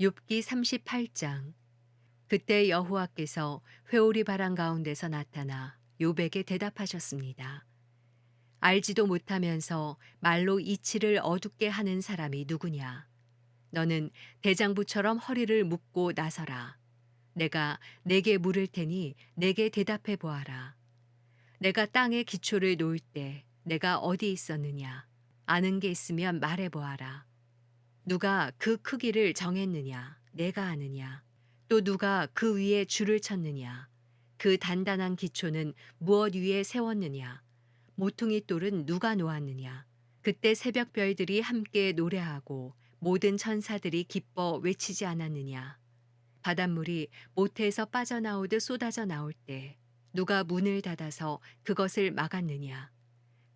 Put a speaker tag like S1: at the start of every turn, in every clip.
S1: 욥기 38장. 그때 여호와께서 회오리 바람 가운데서 나타나 욥에게 대답하셨습니다. 알지도 못하면서 말로 이치를 어둡게 하는 사람이 누구냐? 너는 대장부처럼 허리를 묶고 나서라. 내가 내게 물을 테니 내게 대답해 보아라. 내가 땅에 기초를 놓을 때 내가 어디 있었느냐? 아는 게 있으면 말해 보아라. 누가 그 크기를 정했느냐? 내가 아느냐? 또 누가 그 위에 줄을 쳤느냐? 그 단단한 기초는 무엇 위에 세웠느냐? 모퉁이 돌은 누가 놓았느냐? 그때 새벽 별들이 함께 노래하고 모든 천사들이 기뻐 외치지 않았느냐? 바닷물이 모태에서 빠져나오듯 쏟아져 나올 때 누가 문을 닫아서 그것을 막았느냐?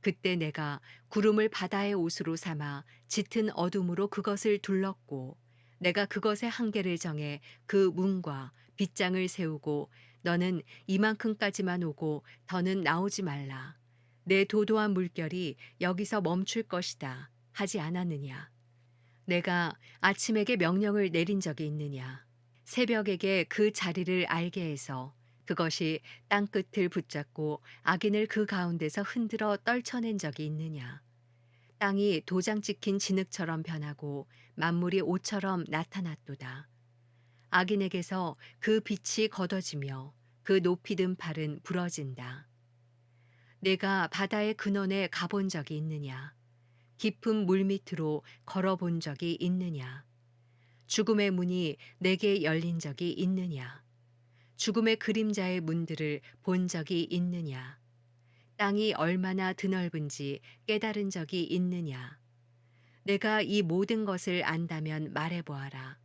S1: 그때 내가 구름을 바다의 옷으로 삼아 짙은 어둠으로 그것을 둘렀고 내가 그것의 한계를 정해 그 문과 빗장을 세우고 너는 이만큼까지만 오고 더는 나오지 말라. 내 도도한 물결이 여기서 멈출 것이다 하지 않았느냐. 내가 아침에게 명령을 내린 적이 있느냐. 새벽에게 그 자리를 알게 해서 그것이 땅끝을 붙잡고 악인을 그 가운데서 흔들어 떨쳐낸 적이 있느냐. 땅이 도장 찍힌 진흙처럼 변하고 만물이 옷처럼 나타났도다. 악인에게서 그 빛이 걷어지며 그 높이 든 발은 부러진다. 내가 바다의 근원에 가본 적이 있느냐. 깊은 물 밑으로 걸어본 적이 있느냐. 죽음의 문이 내게 열린 적이 있느냐. 죽음의 그림자의 문들을 본 적이 있느냐. 땅이 얼마나 드넓은지 깨달은 적이 있느냐. 내가 이 모든 것을 안다면 말해보아라.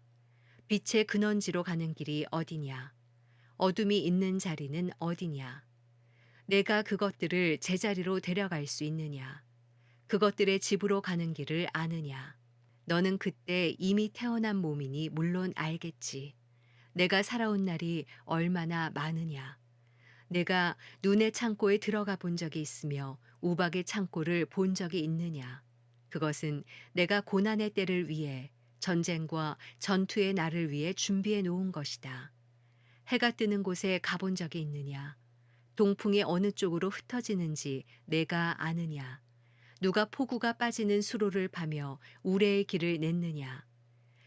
S1: 빛의 근원지로 가는 길이 어디냐. 어둠이 있는 자리는 어디냐. 내가 그것들을 제자리로 데려갈 수 있느냐. 그것들의 집으로 가는 길을 아느냐. 너는 그때 이미 태어난 몸이니 물론 알겠지. 내가 살아온 날이 얼마나 많으냐. 내가 눈의 창고에 들어가 본 적이 있으며 우박의 창고를 본 적이 있느냐. 그것은 내가 고난의 때를 위해 전쟁과 전투의 날을 위해 준비해 놓은 것이다. 해가 뜨는 곳에 가본 적이 있느냐. 동풍이 어느 쪽으로 흩어지는지 내가 아느냐. 누가 폭우가 빠지는 수로를 파며 우레의 길을 냈느냐.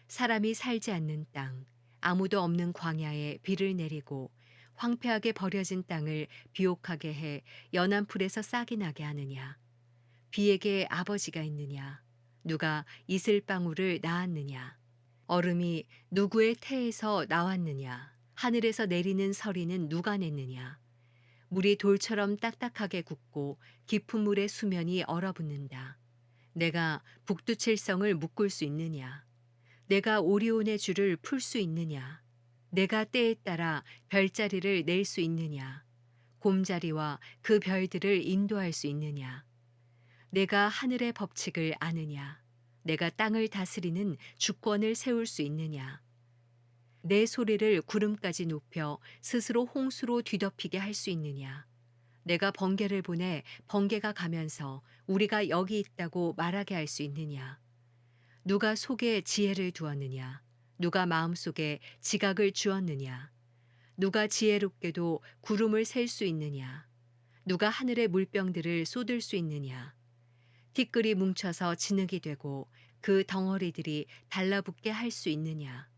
S1: 사람이 살지 않는 땅, 아무도 없는 광야에 비를 내리고 황폐하게 버려진 땅을 비옥하게 해 연한 풀에서 싹이 나게 하느냐. 비에게 아버지가 있느냐. 누가 이슬방울을 낳았느냐. 얼음이 누구의 태에서 나왔느냐. 하늘에서 내리는 서리는 누가 냈느냐. 물이 돌처럼 딱딱하게 굳고 깊은 물의 수면이 얼어붙는다. 내가 북두칠성을 묶을 수 있느냐. 내가 오리온의 줄을 풀 수 있느냐. 내가 때에 따라 별자리를 낼 수 있느냐. 곰자리와 그 별들을 인도할 수 있느냐. 내가 하늘의 법칙을 아느냐. 내가 땅을 다스리는 주권을 세울 수 있느냐. 내 소리를 구름까지 높여 스스로 홍수로 뒤덮이게 할 수 있느냐. 내가 번개를 보내 번개가 가면서 우리가 여기 있다고 말하게 할 수 있느냐. 누가 속에 지혜를 두었느냐. 누가 마음속에 지각을 주었느냐. 누가 지혜롭게도 구름을 셀 수 있느냐. 누가 하늘의 물병들을 쏟을 수 있느냐. 티끌이 뭉쳐서 진흙이 되고 그 덩어리들이 달라붙게 할 수 있느냐.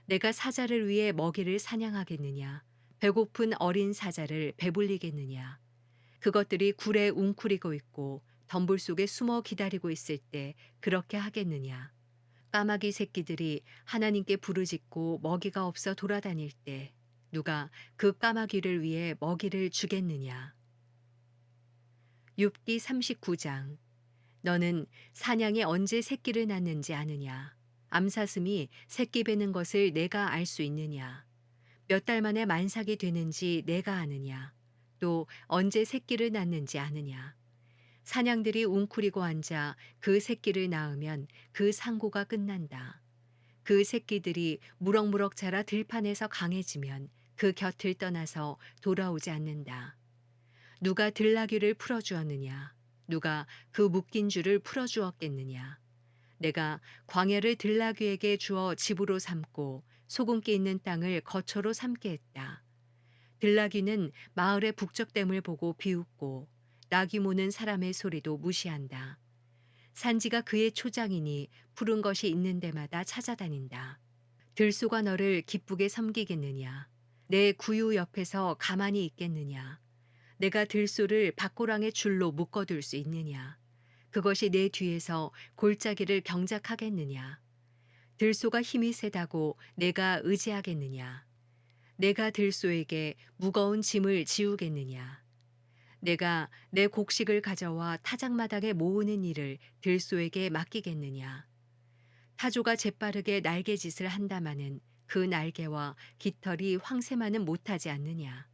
S1: 내가 사자를 위해 먹이를 사냥하겠느냐. 배고픈 어린 사자를 배불리겠느냐. 그것들이 굴에 웅크리고 있고 덤불 속에 숨어 기다리고 있을 때 그렇게 하겠느냐. 까마귀 새끼들이 하나님께 부르짖고 먹이가 없어 돌아다닐 때 누가 그 까마귀를 위해 먹이를 주겠느냐. 욥기 39장. 너는 사냥이 언제 새끼를 낳는지 아느냐. 암사슴이 새끼 베는 것을 내가 알 수 있느냐. 몇 달 만에 만삭이 되는지 내가 아느냐. 또 언제 새끼를 낳는지 아느냐. 사냥들이 웅크리고 앉아 그 새끼를 낳으면 그 상고가 끝난다. 그 새끼들이 무럭무럭 자라 들판에서 강해지면 그 곁을 떠나서 돌아오지 않는다. 누가 들나귀를 풀어주었느냐. 누가 그 묶인 줄을 풀어주었겠느냐. 내가 광야를 들나귀에게 주어 집으로 삼고 소금기 있는 땅을 거처로 삼게 했다. 들나귀는 마을의 북적댐을 보고 비웃고 나귀 모는 사람의 소리도 무시한다. 산지가 그의 초장이니 푸른 것이 있는 데마다 찾아다닌다. 들소가 너를 기쁘게 섬기겠느냐? 내 구유 옆에서 가만히 있겠느냐? 내가 들소를 밭고랑의 줄로 묶어둘 수 있느냐? 그것이 내 뒤에서 골짜기를 경작하겠느냐? 들소가 힘이 세다고 내가 의지하겠느냐? 내가 들소에게 무거운 짐을 지우겠느냐? 내가 내 곡식을 가져와 타작마당에 모으는 일을 들소에게 맡기겠느냐? 타조가 재빠르게 날개짓을 한다마는 그 날개와 깃털이 황새만은 못하지 않느냐?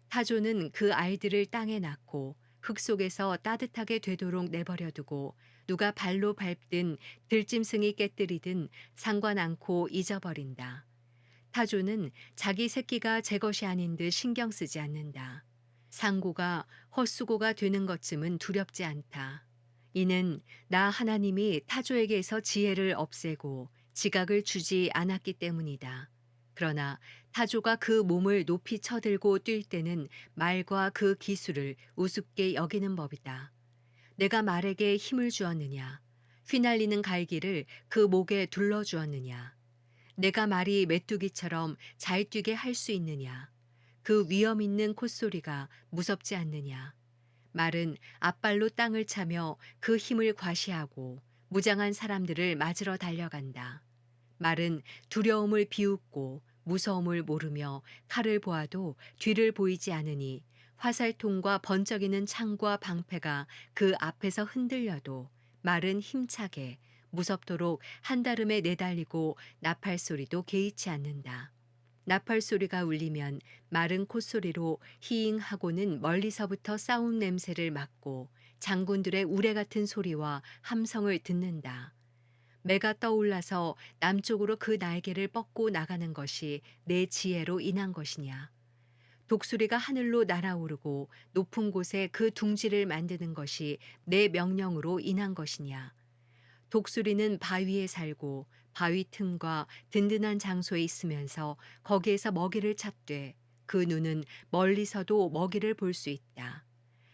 S1: 타조는 그 알들을 땅에 낳고 흙 속에서 따뜻하게 되도록 내버려두고 누가 발로 밟든 들짐승이 깨뜨리든 상관 않고 잊어버린다. 타조는 자기 새끼가 제 것이 아닌 듯 신경 쓰지 않는다. 상고가 헛수고가 되는 것쯤은 두렵지 않다. 이는 나 하나님이 타조에게서 지혜를 없애고 지각을 주지 않았기 때문이다. 그러나 타조가 그 몸을 높이 쳐들고 뛸 때는 말과 그 기술을 우습게 여기는 법이다. 내가 말에게 힘을 주었느냐? 휘날리는 갈기를 그 목에 둘러주었느냐? 내가 말이 메뚜기처럼 잘 뛰게 할 수 있느냐? 그 위험 있는 콧소리가 무섭지 않느냐? 말은 앞발로 땅을 차며 그 힘을 과시하고 무장한 사람들을 맞으러 달려간다. 말은 두려움을 비웃고 무서움을 모르며 칼을 보아도 뒤를 보이지 않으니 화살통과 번쩍이는 창과 방패가 그 앞에서 흔들려도 말은 힘차게 무섭도록 한다름에 내달리고 나팔 소리도 개의치 않는다. 나팔 소리가 울리면 마른 콧소리로 히잉하고는 멀리서부터 싸움 냄새를 맡고 장군들의 우레 같은 소리와 함성을 듣는다. 매가 떠올라서 남쪽으로 그 날개를 뻗고 나가는 것이 내 지혜로 인한 것이냐. 독수리가 하늘로 날아오르고 높은 곳에 그 둥지를 만드는 것이 내 명령으로 인한 것이냐. 독수리는 바위에 살고 바위 틈과 든든한 장소에 있으면서 거기에서 먹이를 찾되 그 눈은 멀리서도 먹이를 볼 수 있다.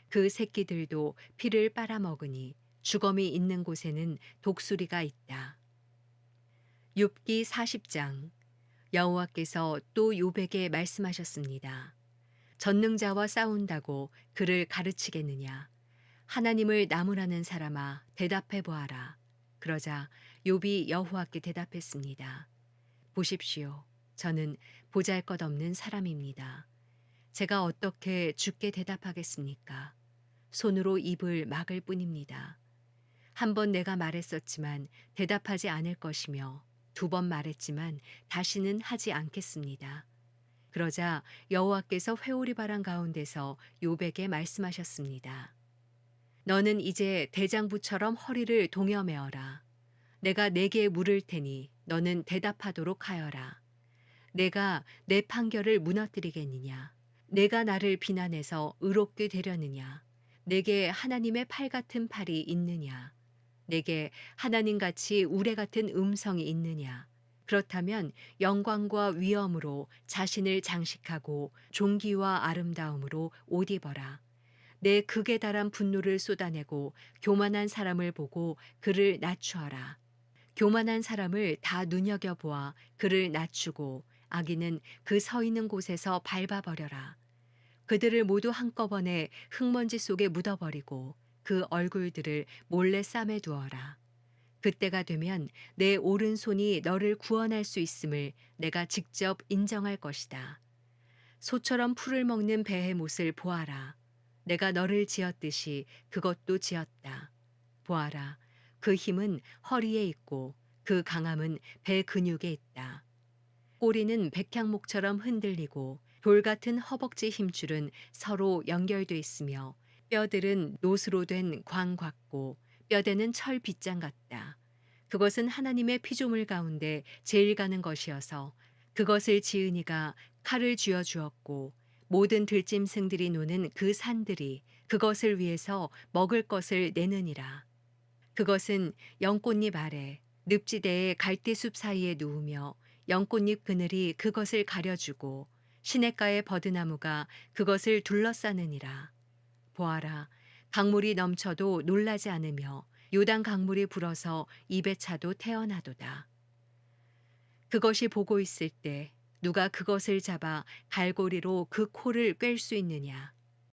S1: 그 새끼들도 피를 빨아먹으니 주검이 있는 곳에는 독수리가 있다. 욥기 40장. 여호와께서 또 욥에게 말씀하셨습니다. 전능자와 싸운다고 그를 가르치겠느냐? 하나님을 나무라는 사람아 대답해 보아라. 그러자 욥이 여호와께 대답했습니다. 보십시오. 저는 보잘것없는 사람입니다. 제가 어떻게 주께 대답하겠습니까? 손으로 입을 막을 뿐입니다. 한 번 내가 말했었지만 대답하지 않을 것이며 2번 말했지만 다시는 하지 않겠습니다. 그러자 여호와께서 회오리 바람 가운데서 욥에게 말씀하셨습니다. 너는 이제 대장부처럼 허리를 동여매어라. 내가 내게 물을 테니 너는 대답하도록 하여라. 내가 내 판결을 무너뜨리겠느냐? 내가 나를 비난해서 의롭게 되려느냐? 내게 하나님의 팔 같은 팔이 있느냐? 내게 하나님같이 우레 같은 음성이 있느냐? 그렇다면 영광과 위엄으로 자신을 장식하고 존귀와 아름다움으로 옷 입어라. 내 극에 달한 분노를 쏟아내고 교만한 사람을 보고 그를 낮추어라. 교만한 사람을 다 눈여겨보아 그를 낮추고 악인은 그 서 있는 곳에서 밟아버려라. 그들을 모두 한꺼번에 흙먼지 속에 묻어버리고 그 얼굴들을 몰래 싸매 두어라. 그때가 되면 내 오른손이 너를 구원할 수 있음을 내가 직접 인정할 것이다. 소처럼 풀을 먹는 베헤못을 보아라. 내가 너를 지었듯이 그것도 지었다. 보아라. 그 힘은 허리에 있고 그 강함은 배 근육에 있다. 꼬리는 백향목처럼 흔들리고 돌 같은 허벅지 힘줄은 서로 연결돼 있으며 뼈들은 노스로 된 광 같고 뼈대는 철 빗장 같다. 그것은 하나님의 피조물 가운데 제일 가는 것이어서 그것을 지은 이가 칼을 쥐어 주었고 모든 들짐승들이 노는 그 산들이 그것을 위해서 먹을 것을 내느니라. 그것은 연꽃잎 아래 늪지대의 갈대숲 사이에 누우며 연꽃잎 그늘이 그것을 가려주고 시냇가의 버드나무가 그것을 둘러싸느니라. 보아라, 강물이 넘쳐도 놀라지 않으며 요단 강물이 불어서 입에 차도 태어나도다. 그것이 보고 있을 때 누가 그것을 잡아 갈고리로 그 코를 꿰을 수 있느냐?